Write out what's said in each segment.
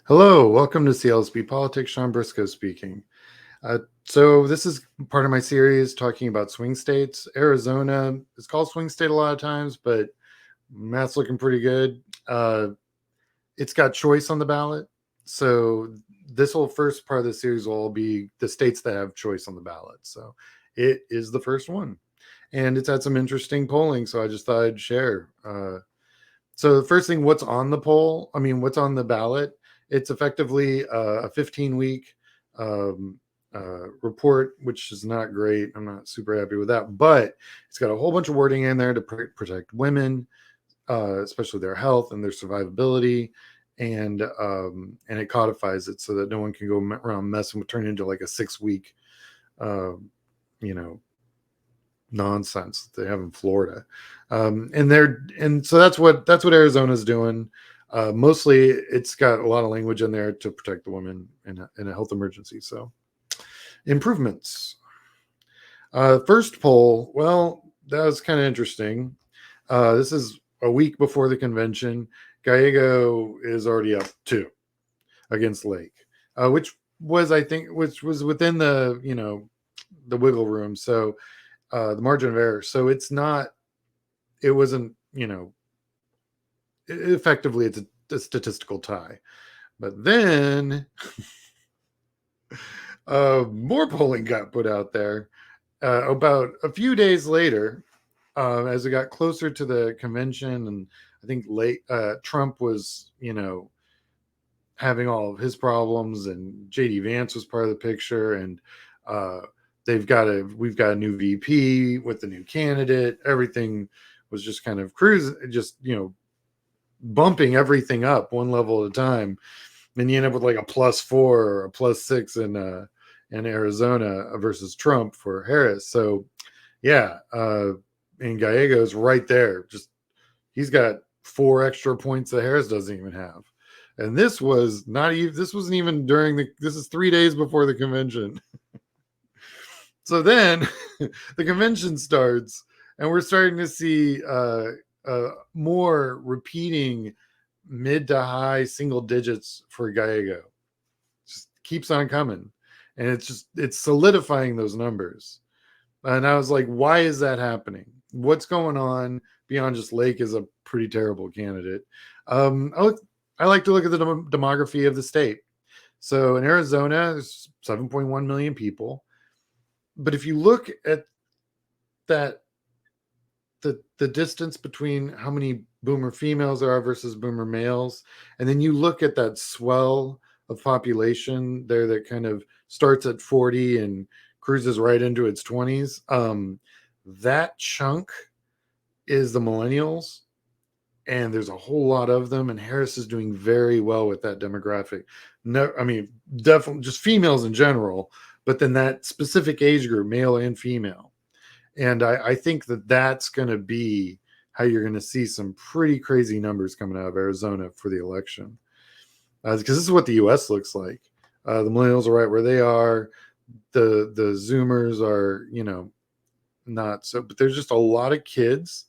Hello, welcome to CLSP Politics. Sean Briscoe speaking. So this is part of my series talking about swing states. Arizona is called swing state a lot of times, but math's looking pretty good. It's got choice on the ballot. So this whole first part of the series will all be the states that have choice on the ballot. So it is the first one. And it's had some interesting polling, so I just thought I'd share. So the first thing, what's on the poll? I mean, what's on the ballot? It's effectively a 15-week report, which is not great. I'm not super happy with that, but it's got a whole bunch of wording in there to protect women, especially their health and their survivability, and it codifies it so that no one can go around messing with turn into like a 6-week, you know, nonsense that they have in Florida. And so that's what Arizona's doing. Mostly it's got a lot of language in there to protect the women in a health emergency. So improvements. First poll, well, that was kind of interesting. This is a week before the convention. Gallego is already up 2 against Lake, which was within the the wiggle room. So the margin of error. So it wasn't, effectively it's a statistical tie. But then more polling got put out there about a few days later, as it got closer to the convention, and I think Trump was, having all of his problems, and JD Vance was part of the picture, and uh, we've got a new VP with the new candidate. Everything was just kind of cruising, just bumping everything up one level at a time. And you end up with like a +4 or a +6 in Arizona versus Trump for Harris. So yeah, and Gallego's right there. Just he's got 4 extra points that Harris doesn't even have. And this was not even this wasn't even during this is 3 days before the convention. So then the convention starts, and we're starting to see more repeating mid to high single digits for Gallego. Just keeps on coming, and it's solidifying those numbers. And I was like, why is that happening? What's going on beyond just Lake is a pretty terrible candidate? I like to look at the demography of the state. So in Arizona, there's 7.1 million people. But if you look at that, the distance between how many boomer females there are versus boomer males, and then you look at that swell of population there that kind of starts at 40 and cruises right into its 20s, that chunk is the millennials, and there's a whole lot of them, and Harris is doing very well with that demographic. No, I mean, definitely just females in general, but then that specific age group, male and female. And I think that's going to be how you're going to see some pretty crazy numbers coming out of Arizona for the election. Because this is what the U.S. looks like. The millennials are right where they are. The Zoomers are, not so, but there's just a lot of kids,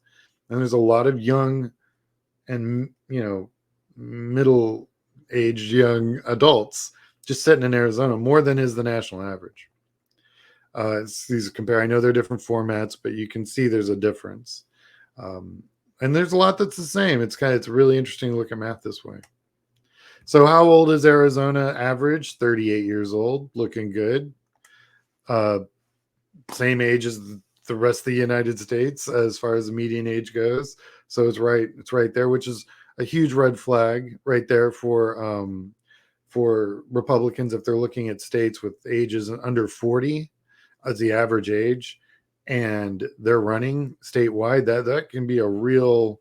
and there's a lot of young and, middle-aged young adults just sitting in Arizona, more than is the national average. These compare. I know they're different formats, but you can see there's a difference. And there's a lot that's the same. It's really interesting to look at math this way. So how old is Arizona average? 38 years old, looking good. Same age as the rest of the United States as far as the median age goes. So it's right there, which is a huge red flag right there for Republicans if they're looking at states with ages under 40 as the average age, and they're running statewide. That can be a real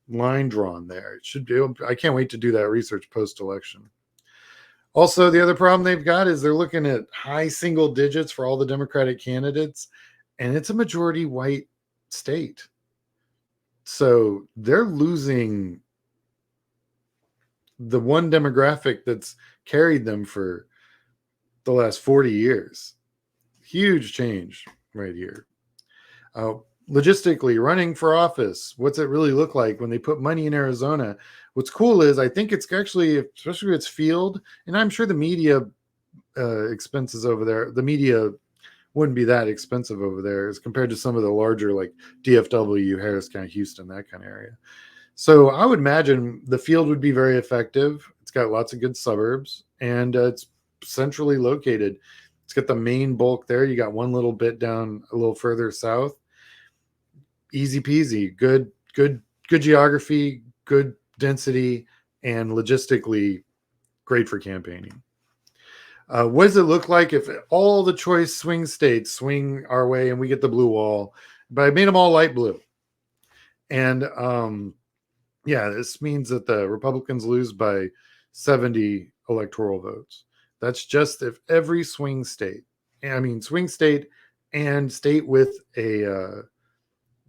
line drawn there. It should be. I can't wait to do that research post election. Also, the other problem they've got is they're looking at high single digits for all the Democratic candidates, and it's a majority white state. So they're losing the one demographic that's carried them for the last 40 years. Huge change right here. logistically, running for office, what's it really look like when they put money in Arizona? What's cool is I think it's actually, especially with its field, and I'm sure the media expenses over there, the media wouldn't be that expensive over there as compared to some of the larger like DFW, Harris County, Houston, that kind of area. So I would imagine the field would be very effective. It's got lots of good suburbs, and it's centrally located. It's got the main bulk there. You got one little bit down a little further south. Easy peasy. Good geography, good density, and logistically great for campaigning. What does it look like if all the choice swing states swing our way and we get the blue wall? But I made them all light blue. And yeah, this means that the Republicans lose by 70 electoral votes. That's just if every swing state, I mean, swing state and state with a,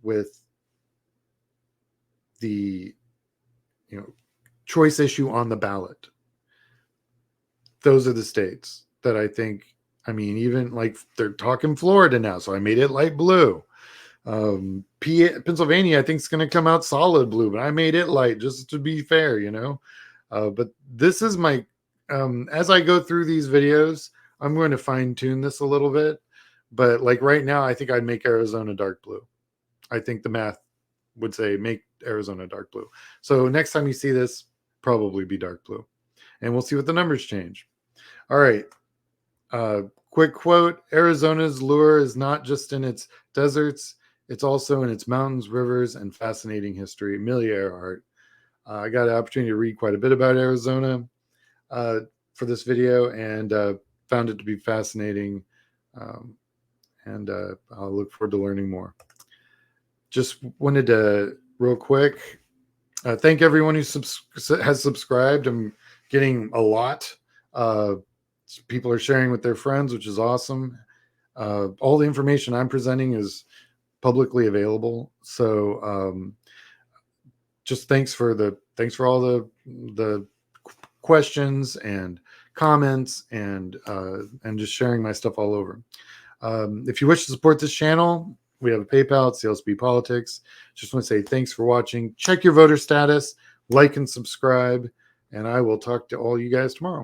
with the, you know, choice issue on the ballot. Those are the states that I think, I mean, even like they're talking Florida now, so I made it light blue. Pennsylvania, I think, is going to come out solid blue, but I made it light just to be fair, you know. But this is my, as I go through these videos, I'm going to fine tune this a little bit. But like right now, I think I'd make Arizona dark blue. I think the math would say make Arizona dark blue. So next time you see this, probably be dark blue. And we'll see what the numbers change. All right. Quick quote: Arizona's lure is not just in its deserts, it's also in its mountains, rivers, and fascinating history. Amelia Earhart. I got an opportunity to read quite a bit about Arizona for this video, and found it to be fascinating. Um, and I'll look forward to learning more. Just wanted to, real quick, thank everyone who has subscribed. I'm getting a lot. People are sharing with their friends, which is awesome. All the information I'm presenting is publicly available. So just thanks for all the questions and comments, and just sharing my stuff all over. If you wish to support this channel, we have a PayPal. It's CLSP Politics. Just want to say thanks for watching. Check your voter status, like and subscribe, and I will talk to all you guys tomorrow.